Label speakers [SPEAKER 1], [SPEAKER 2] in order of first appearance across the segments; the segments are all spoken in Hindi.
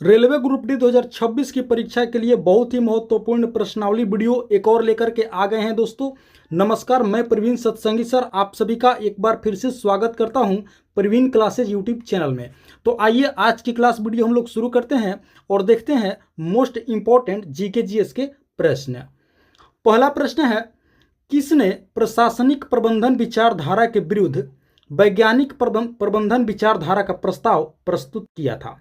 [SPEAKER 1] रेलवे ग्रुप डी 2026 की परीक्षा के लिए बहुत ही महत्वपूर्ण प्रश्नावली वीडियो एक और लेकर के आ गए हैं दोस्तों। नमस्कार, मैं प्रवीण सत्संगी सर आप सभी का एक बार फिर से स्वागत करता हूं प्रवीण क्लासेज यूट्यूब चैनल में। तो आइए आज की क्लास वीडियो हम लोग शुरू करते हैं और देखते हैं मोस्ट इंपॉर्टेंट जीके जीएस के प्रश्न। पहला प्रश्न है, किसने प्रशासनिक प्रबंधन विचारधारा के विरुद्ध वैज्ञानिक प्रबंधन विचारधारा का प्रस्ताव प्रस्तुत किया था?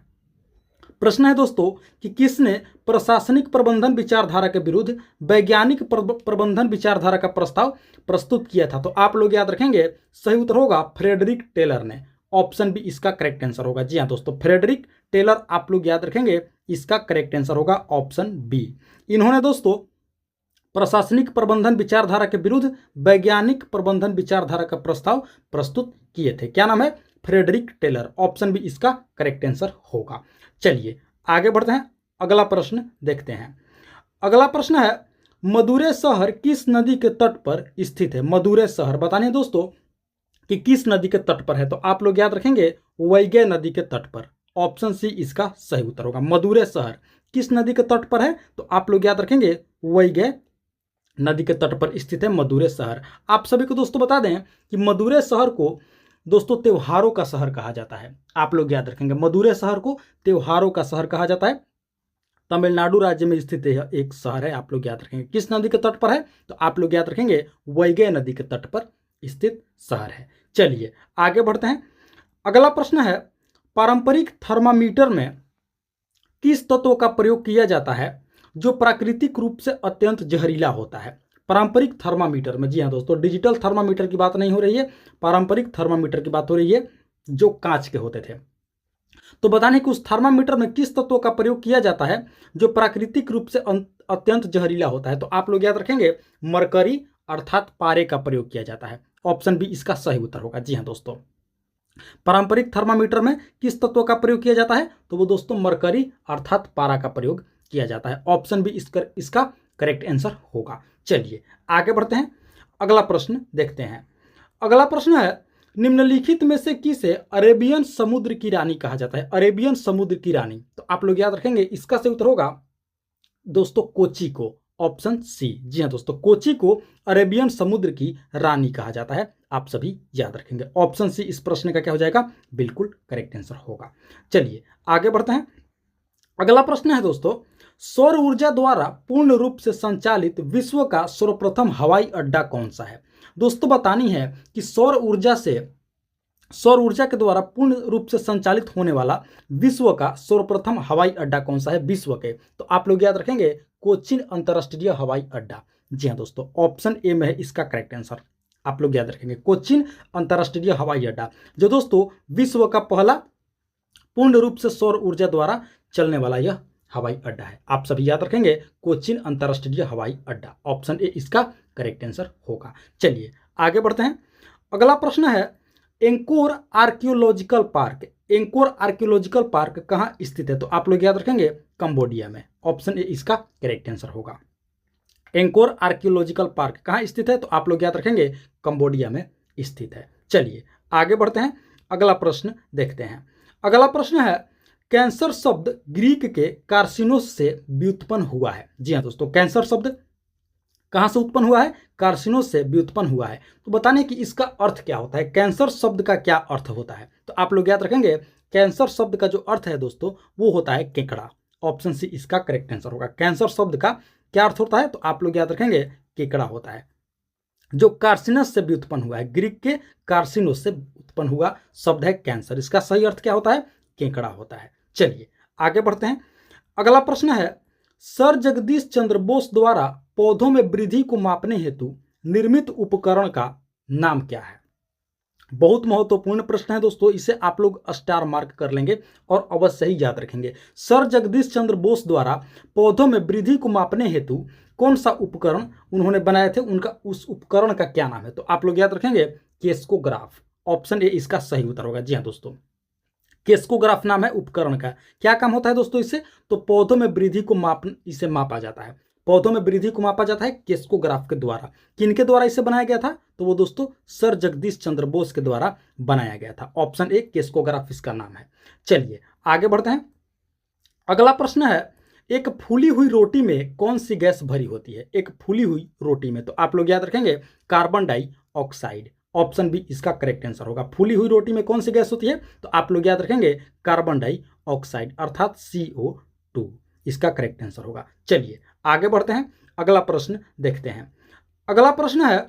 [SPEAKER 1] प्रश्न है दोस्तों कि किसने प्रशासनिक प्रबंधन विचारधारा के विरुद्ध वैज्ञानिक प्रबंधन विचारधारा का प्रस्ताव प्रस्तुत किया था? तो आप लोग याद रखेंगे सही उत्तर होगा फ्रेडरिक टेलर ने। ऑप्शन बी इसका करेक्ट आंसर होगा। जी हाँ दोस्तों, फ्रेडरिक टेलर आप लोग याद रखेंगे, इसका करेक्ट आंसर होगा ऑप्शन बी। इन्होंने दोस्तों प्रशासनिक प्रबंधन विचारधारा के विरुद्ध वैज्ञानिक प्रबंधन विचारधारा का प्रस्ताव प्रस्तुत किए थे। क्या नाम है? Frederick Taylor. ऑप्शन बी इसका करेक्ट आंसर होगा। चलिए आगे बढ़ते हैं, अगला प्रश्न देखते हैं। अगला प्रश्न है, मदुरै शहर किस नदी के तट पर स्थित है? मदुरै शहर बताने दोस्तों कि किस नदी के तट पर है? तो आप लोग याद रखेंगे वैगै नदी के तट पर। ऑप्शन सी इसका सही उत्तर होगा। मदुरै शहर किस नदी के तट पर है? तो आप लोग याद रखेंगे वैगै नदी के तट पर स्थित है मदुरै शहर। आप सभी को दोस्तों बता दें कि मदुरै शहर को दोस्तों त्योहारों का शहर कहा जाता है। आप लोग याद रखेंगे मदुरै शहर को त्योहारों का शहर कहा जाता है। तमिलनाडु राज्य में स्थित एक शहर है। आप लोग याद रखेंगे किस नदी के तट पर है? तो आप लोग याद रखेंगे वैगै नदी के तट पर स्थित शहर है। चलिए आगे बढ़ते हैं। अगला प्रश्न है, पारंपरिक थर्मामीटर में किस तत्व का प्रयोग किया जाता है जो प्राकृतिक रूप से अत्यंत जहरीला होता है? पारंपरिक थर्मामीटर में, जी हाँ दोस्तों, डिजिटल थर्मामीटर की बात नहीं हो रही है, पारंपरिक थर्मामीटर की बात हो रही है जो कांच के होते थे। तो बताने कि उस थर्मामीटर में किस तत्व का प्रयोग किया जाता है जो प्राकृतिक रूप से अत्यंत जहरीला होता है? तो आप लोग याद रखेंगे मरकरी अर्थात पारे का प्रयोग किया जाता है। ऑप्शन बी इसका सही उत्तर होगा। जी हाँ दोस्तों, पारंपरिक थर्मामीटर में किस तत्व का प्रयोग किया जाता है? तो वो दोस्तों मरकरी अर्थात पारा का प्रयोग किया जाता है। ऑप्शन बी इसका करेक्ट आंसर होगा। चलिए आगे बढ़ते हैं, अगला प्रश्न देखते हैं। अगला प्रश्न है, निम्नलिखित में से किसे अरेबियन समुद्र की रानी कहा जाता है? अरेबियन समुद्र की रानी, तो आप लोग याद रखेंगे इसका सही उत्तर होगा दोस्तों कोची को। Option C. जी हाँ दोस्तों, कोची को अरेबियन समुद्र की रानी कहा जाता है। आप सभी याद रखेंगे ऑप्शन सी इस प्रश्न का क्या हो जाएगा? बिल्कुल करेक्ट आंसर होगा। चलिए आगे बढ़ते हैं। अगला प्रश्न है दोस्तों, सौर ऊर्जा द्वारा पूर्ण रूप से संचालित विश्व का सर्वप्रथम हवाई अड्डा कौन सा है? दोस्तों बतानी है कि सौर ऊर्जा के द्वारा पूर्ण रूप से संचालित होने वाला विश्व का सर्वप्रथम हवाई अड्डा कौन सा है विश्व के? तो आप लोग याद रखेंगे कोचीन अंतरराष्ट्रीय हवाई अड्डा। जी हाँ दोस्तों, ऑप्शन ए में है इसका करेक्ट आंसर। आप लोग याद रखेंगे कोचीन अंतरराष्ट्रीय हवाई अड्डा, जो दोस्तों विश्व का पहला पूर्ण रूप से सौर ऊर्जा द्वारा चलने वाला यह हवाई अड्डा है। आप सभी याद रखेंगे कोचीन अंतरराष्ट्रीय हवाई अड्डा। ऑप्शन ए इसका करेक्ट आंसर होगा। चलिए आगे बढ़ते हैं। अगला प्रश्न है, anchor archaeological park. Anchor archaeological park कहाँ स्थित है? तो आप लोग याद रखेंगे कंबोडिया में। ऑप्शन ए इसका करेक्ट आंसर होगा। एंकोर आर्कियोलॉजिकल पार्क कहाँ स्थित है? तो आप लोग याद रखेंगे कंबोडिया में स्थित है। चलिए आगे बढ़ते हैं, अगला प्रश्न देखते हैं। अगला प्रश्न है, कैंसर शब्द ग्रीक के कार्सिनोस से व्युत्पन्न हुआ है। जी हाँ दोस्तों, कैंसर शब्द कहां से उत्पन्न हुआ है? कार्सिनोस से व्युत्पन्न हुआ है। तो बताने कि इसका अर्थ क्या होता है, कैंसर शब्द का क्या अर्थ होता है? तो आप लोग याद रखेंगे कैंसर शब्द का जो अर्थ है दोस्तों वो होता है केकड़ा। ऑप्शन सी इसका करेक्ट आंसर होगा। कैंसर शब्द का क्या अर्थ होता है? तो आप लोग याद रखेंगे केकड़ा होता है, जो कार्सिनस से व्युत्पन्न हुआ है। ग्रीक के कार्सिनोस से उत्पन्न हुआ शब्द है कैंसर। इसका सही अर्थ क्या होता है? केकड़ा होता है। चलिए आगे बढ़ते हैं। अगला प्रश्न है, सर जगदीश चंद्र बोस द्वारा पौधों में वृद्धि को मापने हेतु निर्मित उपकरण का नाम क्या है? बहुत महत्वपूर्ण प्रश्न है दोस्तों, इसे आप लोग स्टार मार्क कर लेंगे और अवश्य ही याद रखेंगे। सर जगदीश चंद्र बोस द्वारा पौधों में वृद्धि को मापने हेतु कौन सा उपकरण उन्होंने बनाए थे, उनका उस उपकरण का क्या नाम है? तो आप लोग याद रखेंगे केस्कोग्राफ। ऑप्शन ए इसका सही उत्तर होगा। जी हाँ दोस्तों, केस्कोग्राफ नाम है उपकरण का। क्या काम होता है दोस्तों इससे? तो पौधों में वृद्धि को इसे मापा जाता है। पौधों में वृद्धि को मापा जाता है केस्कोग्राफ के द्वारा। किनके द्वारा इसे बनाया गया था? तो वो दोस्तों सर जगदीश चंद्र बोस के द्वारा बनाया गया था। ऑप्शन ए केस्कोग्राफ इसका नाम है। चलिए आगे बढ़ते हैं। अगला प्रश्न है, एक फूली हुई रोटी में कौन सी गैस भरी होती है? एक फूली हुई रोटी में, तो आप लोग याद रखेंगे कार्बन डाइऑक्साइड। ऑप्शन बी इसका करेक्ट आंसर होगा। फूली हुई रोटी में कौन सी गैस होती है? तो आप लोग याद रखेंगे कार्बन डाइऑक्साइड अर्थात CO2 इसका करेक्ट आंसर होगा। चलिए आगे बढ़ते हैं, अगला प्रश्न देखते हैं। अगला प्रश्न है,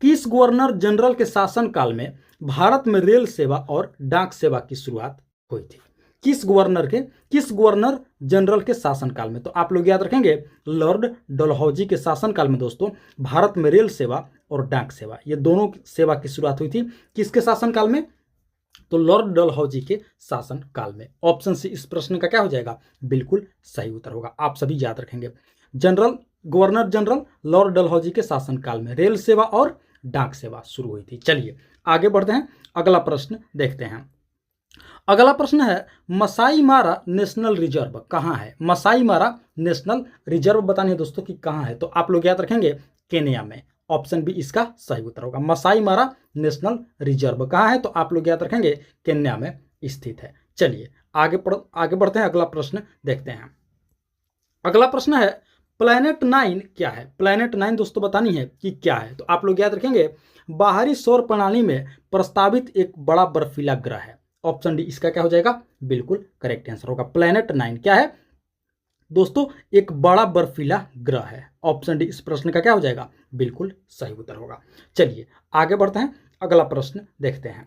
[SPEAKER 1] किस गवर्नर जनरल के शासनकाल में भारत में रेल सेवा और डाक सेवा की शुरुआत हुई थी? किस गवर्नर जनरल के शासनकाल में? तो आप लोग याद रखेंगे लॉर्ड डलहौजी के शासनकाल में दोस्तों भारत में रेल सेवा और डाक सेवा ये दोनों सेवा की शुरुआत हुई थी। किसके शासनकाल में? तो लॉर्ड डलहौजी के शासनकाल में। ऑप्शन सी इस प्रश्न का क्या हो जाएगा? बिल्कुल सही उत्तर होगा। आप सभी याद रखेंगे गवर्नर जनरल लॉर्ड डलहौजी के शासनकाल में रेल सेवा और डाक सेवा शुरू हुई थी। चलिए आगे बढ़ते हैं, अगला प्रश्न देखते हैं। अगला प्रश्न है, मसाई मारा नेशनल रिजर्व कहाँ है? मसाई मारा नेशनल रिजर्व बतानी है दोस्तों कि कहाँ है, तो आप लोग याद रखेंगे केन्या में। ऑप्शन बी इसका सही उत्तर होगा। मसाई मारा नेशनल रिजर्व कहाँ है? तो आप लोग याद रखेंगे केन्या में स्थित है। चलिए आगे बढ़ते हैं, अगला प्रश्न देखते हैं। अगला प्रश्न है, प्लैनेट 9 क्या है? प्लैनेट 9 दोस्तों बतानी है कि क्या है, तो आप लोग याद रखेंगे बाहरी सौर प्रणाली में प्रस्तावित एक बड़ा बर्फीला ग्रह है। ऑप्शन डी इसका क्या हो जाएगा? बिल्कुल करेक्ट आंसर होगा। प्लैनेट 9 क्या है दोस्तों? एक बड़ा बर्फीला ग्रह है। ऑप्शन डी इस प्रश्न का क्या हो जाएगा? बिल्कुल सही उत्तर होगा। चलिए आगे बढ़ते हैं, अगला प्रश्न देखते हैं।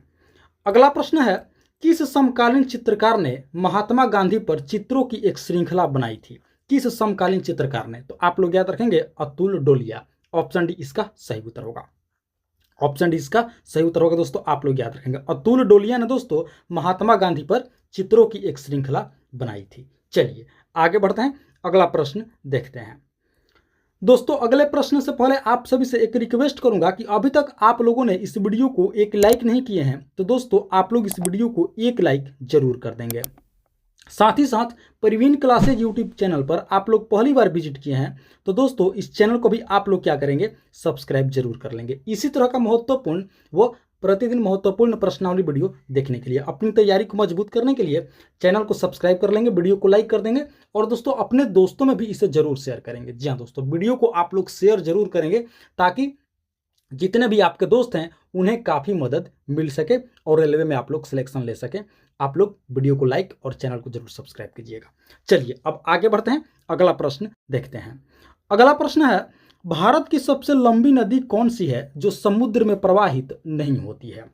[SPEAKER 1] अगला प्रश्न है, किस समकालीन चित्रकार ने महात्मा गांधी पर चित्रों की एक श्रृंखला बनाई थी? किस समकालीन चित्रकार ने? तो आप लोग याद रखेंगे अतुल डोलिया। ऑप्शन डी इसका सही उत्तर होगा। ऑप्शन डी इसका सही उत्तर होगा दोस्तों, आप लोग याद रखेंगे अतुल डोलिया ने दोस्तों महात्मा गांधी पर चित्रों की एक श्रृंखला बनाई थी। चलिए आगे बढ़ते हैं, अगला प्रश्न देखते हैं। दोस्तों अगले प्रश्न से पहले आप सभी से एक रिक्वेस्ट करूंगा कि अभी तक आप लोगों ने इस वीडियो को एक लाइक नहीं किए हैं, तो दोस्तों आप लोग इस वीडियो को एक लाइक जरूर कर देंगे। साथ ही साथ प्रवीण क्लासेज यूट्यूब चैनल पर आप लोग पहली बार विजिट किए हैं, तो दोस्तों इस चैनल को भी आप लोग क्या करेंगे? सब्सक्राइब जरूर कर लेंगे। इसी तरह का महत्वपूर्ण व प्रतिदिन महत्वपूर्ण प्रश्नावली वीडियो देखने के लिए, अपनी तैयारी को मजबूत करने के लिए चैनल को सब्सक्राइब कर लेंगे, वीडियो को लाइक कर देंगे और दोस्तों अपने दोस्तों में भी इसे जरूर शेयर करेंगे। जी हाँ दोस्तों, वीडियो को आप लोग शेयर जरूर करेंगे ताकि जितने भी आपके दोस्त हैं उन्हें काफ़ी मदद मिल सके और रेलवे में आप लोग सिलेक्शन ले सकें। आप लोग वीडियो को लाइक और चैनल को जरूर सब्सक्राइब कीजिएगा। चलिए अब आगे बढ़ते हैं, अगला प्रश्न देखते हैं। अगला प्रश्न है, भारत की सबसे लंबी नदी कौन सी है जो समुद्र में प्रवाहित नहीं होती है?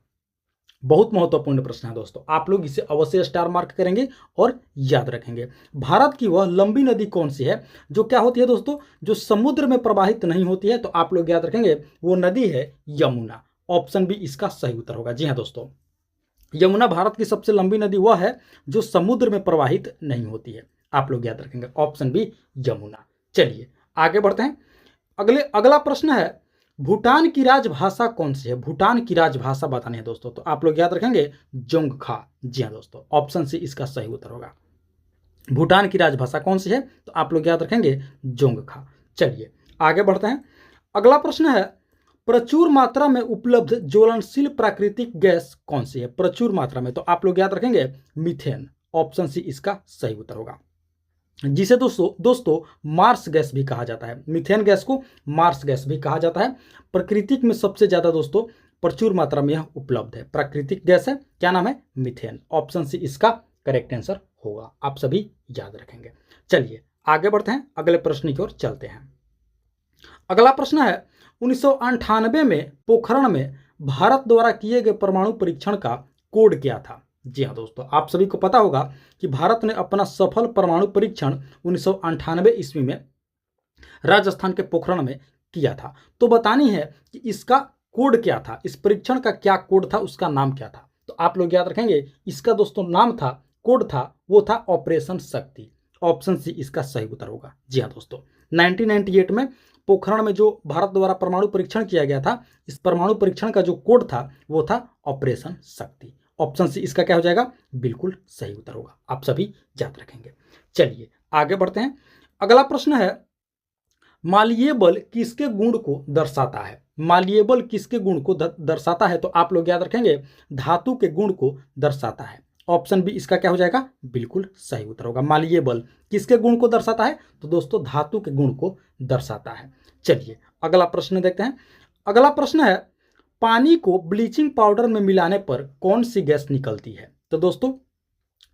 [SPEAKER 1] बहुत महत्वपूर्ण प्रश्न है दोस्तों, आप लोग इसे अवश्य स्टार मार्क करेंगे और याद रखेंगे। भारत की वह लंबी नदी कौन सी है जो क्या होती है दोस्तों? जो समुद्र में प्रवाहित नहीं होती है, तो आप लोग याद रखेंगे वो नदी है यमुना। ऑप्शन बी इसका सही उत्तर होगा। जी हाँ दोस्तों, यमुना भारत की सबसे लंबी नदी वह है जो समुद्र में प्रवाहित नहीं होती है। आप लोग याद रखेंगे ऑप्शन बी यमुना। चलिए आगे बढ़ते हैं, अगला प्रश्न है, भूटान की राजभाषा कौन सी है? भूटान की राजभाषा बतानी है दोस्तों, तो आप लोग याद रखेंगे जोंगखा। जी हाँ दोस्तों, ऑप्शन सी इसका सही उत्तर होगा। भूटान की राजभाषा कौन सी है? तो आप लोग याद रखेंगे जोंगखा। चलिए आगे बढ़ते हैं, अगला प्रश्न है, प्रचुर मात्रा में उपलब्ध ज्वलनशील प्राकृतिक गैस कौन सी है? प्रचुर मात्रा में, तो आप लोग याद रखेंगे मीथेन। ऑप्शन सी इसका सही उत्तर होगा, जिसे दोस्तों मार्स गैस भी कहा जाता है। मीथेन गैस को मार्स गैस भी कहा जाता है। प्राकृतिक में सबसे ज्यादा दोस्तों प्रचुर मात्रा में यह उपलब्ध है। प्राकृतिक गैस है, क्या नाम है? मीथेन। ऑप्शन सी इसका करेक्ट आंसर होगा, आप सभी याद रखेंगे। चलिए आगे बढ़ते हैं, अगले प्रश्न की ओर चलते हैं। अगला प्रश्न है, 1998 में पोखरण में भारत द्वारा किए गए परमाणु परीक्षण का कोड क्या था? जी हाँ दोस्तों, आप सभी को पता होगा कि भारत ने अपना सफल परमाणु परीक्षण 1998 ईस्वी में राजस्थान के पोखरण में किया था। तो बतानी है कि इसका कोड क्या था, इस परीक्षण का क्या कोड था, उसका नाम क्या था? तो आप लोग याद रखेंगे इसका दोस्तों नाम था, कोड था, वो था ऑपरेशन शक्ति। ऑप्शन सी इसका सही उत्तर होगा। जी हाँ दोस्तों, 1998 में पोखरण में जो भारत द्वारा परमाणु परीक्षण किया गया था, इस परमाणु परीक्षण का जो कोड था वो था ऑपरेशन शक्ति। ऑप्शन सी इसका क्या हो जाएगा? बिल्कुल सही उत्तर होगा, आप सभी याद रखेंगे। चलिए आगे बढ़ते हैं, अगला प्रश्न है, माल्येबल किसके गुण को दर्शाता है? माल्येबल किसके गुण को दर्शाता है? तो आप लोग याद रखेंगे धातु के गुण को दर्शाता है। ऑप्शन बी इसका क्या हो जाएगा, बिल्कुल सही उत्तर होगा। माल्येबल किसके गुण को दर्शाता है, तो दोस्तों धातु के गुण को दर्शाता है। चलिए अगला प्रश्न देखते हैं। अगला प्रश्न है, पानी को ब्लीचिंग पाउडर में मिलाने पर कौन सी गैस निकलती है। तो दोस्तों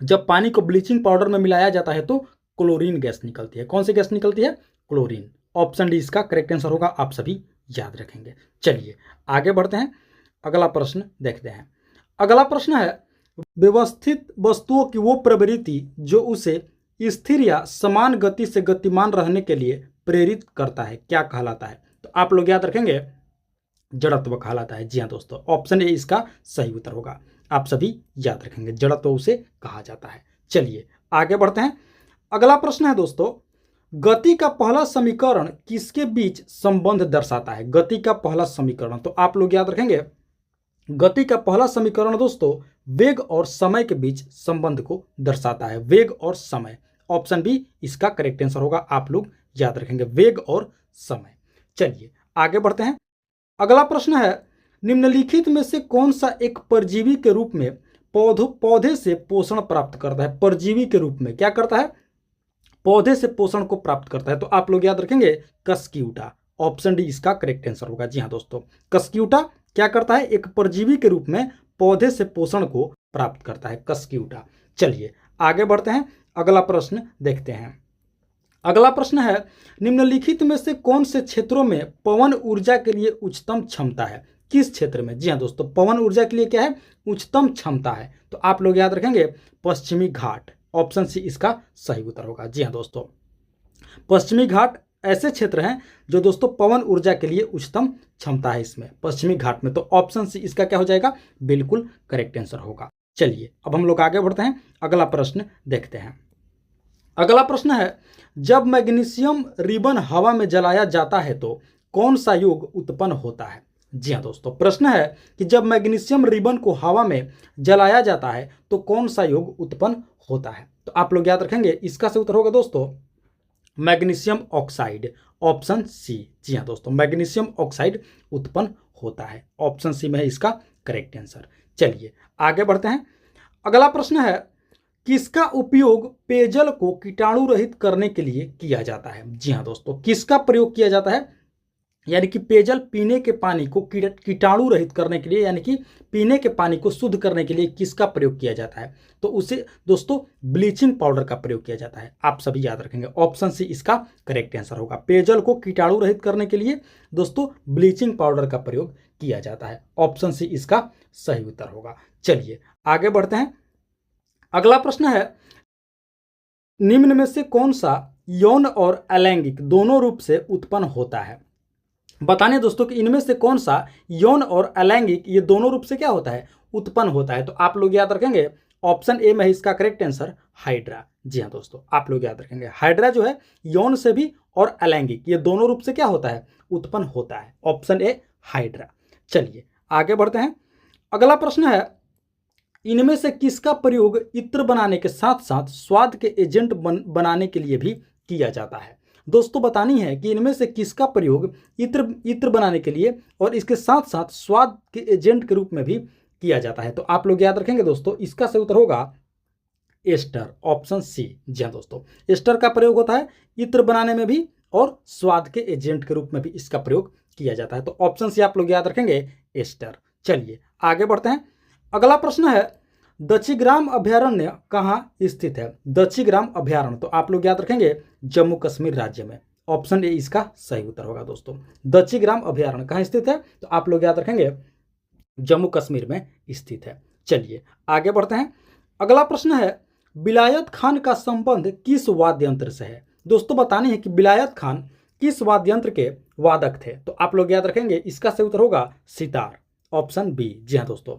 [SPEAKER 1] जब पानी को ब्लीचिंग पाउडर में मिलाया जाता है तो क्लोरीन गैस निकलती है। कौन सी गैस निकलती है, क्लोरीन। ऑप्शन डी इसका करेक्ट आंसर होगा, आप सभी याद रखेंगे। चलिए आगे बढ़ते हैं, अगला प्रश्न देखते हैं। अगला प्रश्न है, व्यवस्थित वस्तुओं की वो प्रवृत्ति जो उसे स्थिर या समान गति से गतिमान रहने के लिए प्रेरित करता है, क्या कहलाता है। तो आप लोग याद रखेंगे, जड़त्व कहलाता है। जी हाँ दोस्तों, ऑप्शन ए इसका सही उत्तर होगा, आप सभी याद रखेंगे, जड़त्व उसे कहा जाता है। चलिए आगे बढ़ते हैं। अगला प्रश्न है दोस्तों, गति का पहला समीकरण किसके बीच संबंध दर्शाता है। गति का पहला समीकरण, तो आप लोग याद रखेंगे, गति का पहला समीकरण दोस्तों वेग और समय के बीच संबंध को दर्शाता है। वेग और समय, ऑप्शन बी इसका करेक्ट आंसर होगा, आप लोग याद रखेंगे, वेग और समय। चलिए आगे बढ़ते हैं। अगला प्रश्न है, निम्नलिखित में से कौन सा एक परजीवी के रूप में पौधे से पोषण प्राप्त करता है। परजीवी के रूप में क्या करता है, पौधे से पोषण को प्राप्त करता है। तो आप लोग याद रखेंगे कस्क्यूटा, ऑप्शन डी इसका करेक्ट आंसर होगा। जी हाँ दोस्तों, कस्क्यूटा क्या करता है, एक परजीवी के रूप में पौधे से पोषण को प्राप्त करता है, कस्क्यूटा। चलिए आगे बढ़ते हैं, अगला प्रश्न देखते हैं। अगला प्रश्न है, निम्नलिखित में से कौन से क्षेत्रों में पवन ऊर्जा के लिए उच्चतम क्षमता है। किस क्षेत्र में। जी हाँ दोस्तों, पवन ऊर्जा के लिए क्या है, उच्चतम क्षमता है। तो आप लोग याद रखेंगे पश्चिमी घाट, ऑप्शन सी इसका सही उत्तर होगा। जी हाँ दोस्तों, पश्चिमी घाट ऐसे क्षेत्र हैं जो दोस्तों पवन ऊर्जा के लिए उच्चतम क्षमता है इसमें, पश्चिमी घाट में। तो ऑप्शन सी इसका क्या हो जाएगा, बिल्कुल करेक्ट आंसर होगा। चलिए अब हम लोग आगे बढ़ते हैं, अगला प्रश्न देखते हैं। अगला प्रश्न है, जब मैग्नीशियम रिबन हवा में जलाया जाता है तो कौन सा योग उत्पन्न होता है। जी हाँ दोस्तों, प्रश्न है कि जब मैग्नीशियम रिबन को हवा में जलाया जाता है तो कौन सा योग उत्पन्न होता है। तो आप लोग याद रखेंगे, इसका सही उत्तर होगा दोस्तों मैग्नीशियम ऑक्साइड, ऑप्शन सी। जी हाँ दोस्तों, मैग्नीशियम ऑक्साइड उत्पन्न होता है, ऑप्शन सी में है इसका करेक्ट आंसर। चलिए आगे बढ़ते हैं। अगला प्रश्न है, किसका उपयोग पेयजल को कीटाणु रहित करने के लिए किया जाता है। जी हाँ दोस्तों, किसका प्रयोग किया जाता है, यानी कि पेयजल पीने के पानी को कीटाणु रहित करने के लिए, यानी कि पीने के पानी को शुद्ध करने के लिए किसका प्रयोग किया जाता है। तो उसे दोस्तों ब्लीचिंग पाउडर का प्रयोग किया जाता है, आप सभी याद रखेंगे, ऑप्शन सी इसका करेक्ट आंसर होगा। पेयजल को कीटाणु रहित करने के लिए दोस्तों ब्लीचिंग पाउडर का प्रयोग किया जाता है, ऑप्शन सी इसका सही उत्तर होगा। चलिए आगे बढ़ते हैं। अगला प्रश्न है, निम्न में से कौन सा यौन और अलैंगिक दोनों रूप से उत्पन्न होता है। बताने दोस्तों कि इनमें से कौन सा यौन और अलैंगिक ये दोनों रूप से क्या होता है, उत्पन्न होता है। तो आप लोग याद रखेंगे ऑप्शन ए में है इसका करेक्ट आंसर हाइड्रा। जी हाँ दोस्तों, आप लोग याद रखेंगे हाइड्रा जो है यौन से भी और अलैंगिक ये दोनों रूप से क्या होता है, उत्पन्न होता है, ऑप्शन ए हाइड्रा। चलिए आगे बढ़ते हैं। अगला प्रश्न है, इनमें से किसका प्रयोग इत्र बनाने के साथ साथ स्वाद के एजेंट बनाने के लिए भी किया जाता है। दोस्तों बतानी है कि इनमें से किसका प्रयोग इत्र बनाने के लिए और इसके साथ साथ स्वाद के एजेंट के रूप में भी किया जाता है। तो आप लोग याद रखेंगे दोस्तों, इसका सही उत्तर होगा एस्टर, ऑप्शन सी। जी हाँ दोस्तों, एस्टर का प्रयोग होता है इत्र बनाने में भी और स्वाद के एजेंट के रूप में भी इसका प्रयोग किया जाता है। तो ऑप्शन सी आप लोग याद रखेंगे एस्टर। चलिए आगे बढ़ते हैं। अगला प्रश्न है, दक्षिग्राम अभयारण्य कहाँ स्थित है। दक्षिग्राम अभयारण्य, तो आप लोग याद रखेंगे जम्मू कश्मीर राज्य में, ऑप्शन ए इसका सही उत्तर होगा। दोस्तों दक्षिग्राम अभयारण्य कहाँ स्थित है, तो आप लोग याद रखेंगे जम्मू कश्मीर में स्थित है। चलिए आगे बढ़ते हैं। अगला प्रश्न है, विलायत खान का संबंध किस वाद्य यंत्र से है। दोस्तों बतानी है कि विलायत खान किस वाद्य यंत्र के वादक थे। तो आप लोग याद रखेंगे इसका सही उत्तर होगा सितार, ऑप्शन बी। जी हाँ दोस्तों,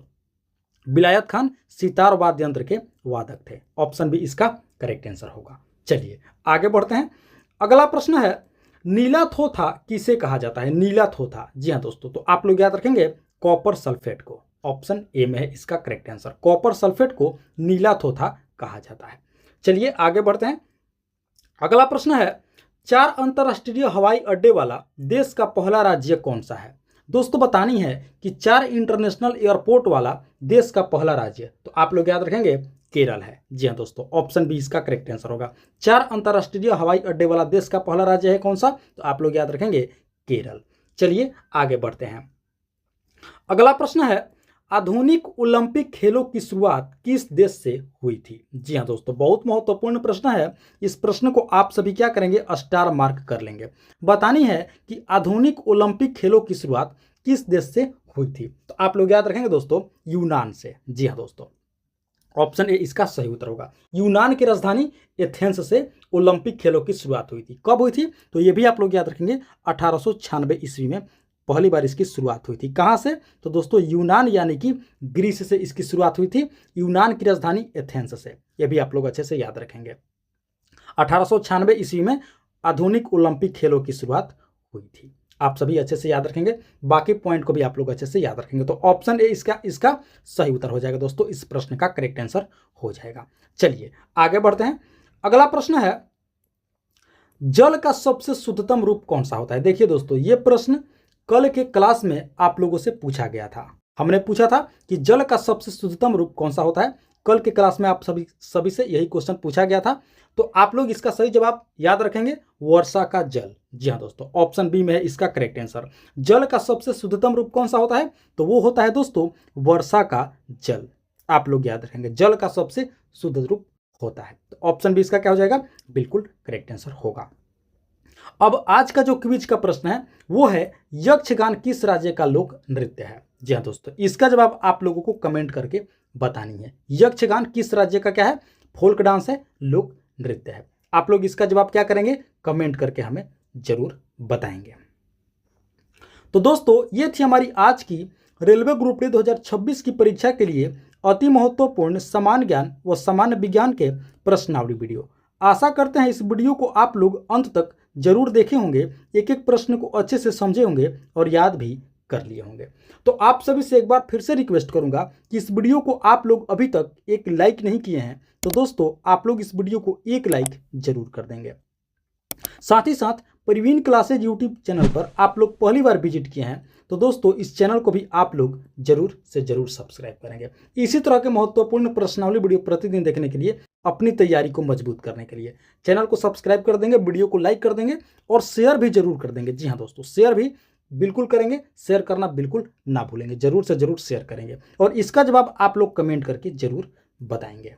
[SPEAKER 1] विलायत खान सितार वाद्य यंत्र के वादक थे, ऑप्शन बी इसका करेक्ट आंसर होगा। चलिए आगे बढ़ते हैं। अगला प्रश्न है, नीला थोथा किसे कहा जाता है। नीला थोथा, जी हाँ दोस्तों, तो आप लोग याद रखेंगे कॉपर सल्फेट को, ऑप्शन ए में है इसका करेक्ट आंसर। कॉपर सल्फेट को नीला थोथा कहा जाता है। चलिए आगे बढ़ते हैं। अगला प्रश्न है, 4 अंतरराष्ट्रीय हवाई अड्डे वाला देश का पहला राज्य कौन सा है। दोस्तों बतानी है कि 4 इंटरनेशनल एयरपोर्ट वाला देश का पहला राज्य, तो आप लोग याद रखेंगे केरल है। जी हाँ दोस्तों, ऑप्शन बी इसका करेक्ट आंसर होगा। 4 अंतर्राष्ट्रीय हवाई अड्डे वाला देश का पहला राज्य है कौन सा? तो आप लोग याद रखेंगे केरल। चलिए आगे बढ़ते हैं। अगला प्रश्न है, आधुनिक ओलंपिक खेलों की शुरुआत किस देश से हुई थी? जी हाँ दोस्तों, बहुत महत्वपूर्ण प्रश्न है। इस प्रश्न को आप सभी क्या करेंगे? स्टार मार्क कर लेंगे। बतानी है कि आधुनिक ओलंपिक खेलों की शुरुआत किस देश से हुई थी? तो आप लोग याद रखेंगे दोस्तों, यूनान से। जी हाँ दोस्तों, ऑप्शन ए इसका सही उत्तर होगा। यूनान की राजधानी एथेंस से ओलंपिक खेलों की शुरुआत हुई थी। कब हुई थी? तो ये भी आप लोग याद रखेंगे, 1896 ईस्वी में पहली बार इसकी शुरुआत हुई थी। कहाँ से? तो दोस्तों यूनान यानी कि ग्रीस से इसकी शुरुआत हुई थी। यूनान की राजधानी एथेंस से। यह भी आप लोग अच्छे से याद रखेंगे। 1896 ईस्वी में आधुनिक ओलंपिक खेलों की शुरुआत हुई थी। आप सभी अच्छे से याद रखेंगे, बाकी पॉइंट को भी आप लोग अच्छे से याद रखेंगे। तो ऑप्शन ए इसका सही उत्तर हो जाएगा दोस्तों। इस प्रश्न का करेक्ट आंसर हो जाएगा। चलिए आगे बढ़ते हैं। अगला प्रश्न है, जल का सबसे शुद्धतम रूप कौन सा होता है? देखिए दोस्तों, ये प्रश्न कल के क्लास में आप लोगों से पूछा गया था। हमने पूछा था कि जल का सबसे शुद्धतम रूप कौन सा होता है। कल के क्लास में आप सभी से यही क्वेश्चन पूछा गया था। तो आप लोग इसका सही जवाब याद रखेंगे, वर्षा का जल। जी हाँ दोस्तों, ऑप्शन बी में है इसका करेक्ट आंसर। जल का सबसे शुद्धतम रूप कौन सा होता है? तो वो होता है दोस्तों वर्षा का जल। आप लोग याद रखेंगे, जल का सबसे शुद्ध रूप होता है। तो ऑप्शन बी इसका क्या हो जाएगा? बिल्कुल करेक्ट आंसर होगा। अब आज का जो क्विज का प्रश्न है वो है, यक्षगान किस राज्य का लोक नृत्य है? जी हाँ दोस्तों, इसका जवाब आप लोगों को कमेंट करके बतानी है। यक्षगान किस राज्य का क्या है? फोल्क डांस है, लोक नृत्य है। आप लोग इसका जवाब क्या करेंगे? कमेंट करके हमें जरूर बताएंगे। तो दोस्तों, ये थी हमारी आज की रेलवे ग्रुप डी 2026 की परीक्षा के लिए अति महत्वपूर्ण सामान्य ज्ञान व सामान्य विज्ञान के प्रश्नावली वीडियो। आशा करते हैं इस वीडियो को आप लोग अंत तक जरूर देखे होंगे, एक एक प्रश्न को अच्छे से समझे होंगे और याद भी कर लिए होंगे। तो आप सभी से एक बार फिर से रिक्वेस्ट करूंगा कि इस वीडियो को आप लोग अभी तक एक लाइक नहीं किए हैं तो दोस्तों आप लोग इस वीडियो को एक लाइक जरूर कर देंगे। साथ ही साथ प्रवीण क्लासेज यूट्यूब चैनल पर आप लोग पहली बार विजिट किए हैं तो दोस्तों इस चैनल को भी आप लोग जरूर से जरूर सब्सक्राइब करेंगे। इसी तरह के महत्वपूर्ण प्रश्नावली वीडियो प्रतिदिन देखने के लिए, अपनी तैयारी को मजबूत करने के लिए चैनल को सब्सक्राइब कर देंगे, वीडियो को लाइक कर देंगे और शेयर भी जरूर कर देंगे। जी हाँ दोस्तों, शेयर भी बिल्कुल करेंगे, शेयर करना बिल्कुल ना भूलेंगे, जरूर से जरूर शेयर करेंगे और इसका जवाब आप लोग कमेंट करके जरूर बताएंगे।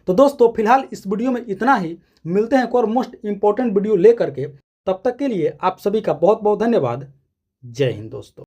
[SPEAKER 1] तो दोस्तों फिलहाल इस वीडियो में इतना ही। मिलते हैं एक और मोस्ट इंपॉर्टेंट वीडियो लेकर के। तब तक के लिए आप सभी का बहुत बहुत धन्यवाद। जय हिंद दोस्तों।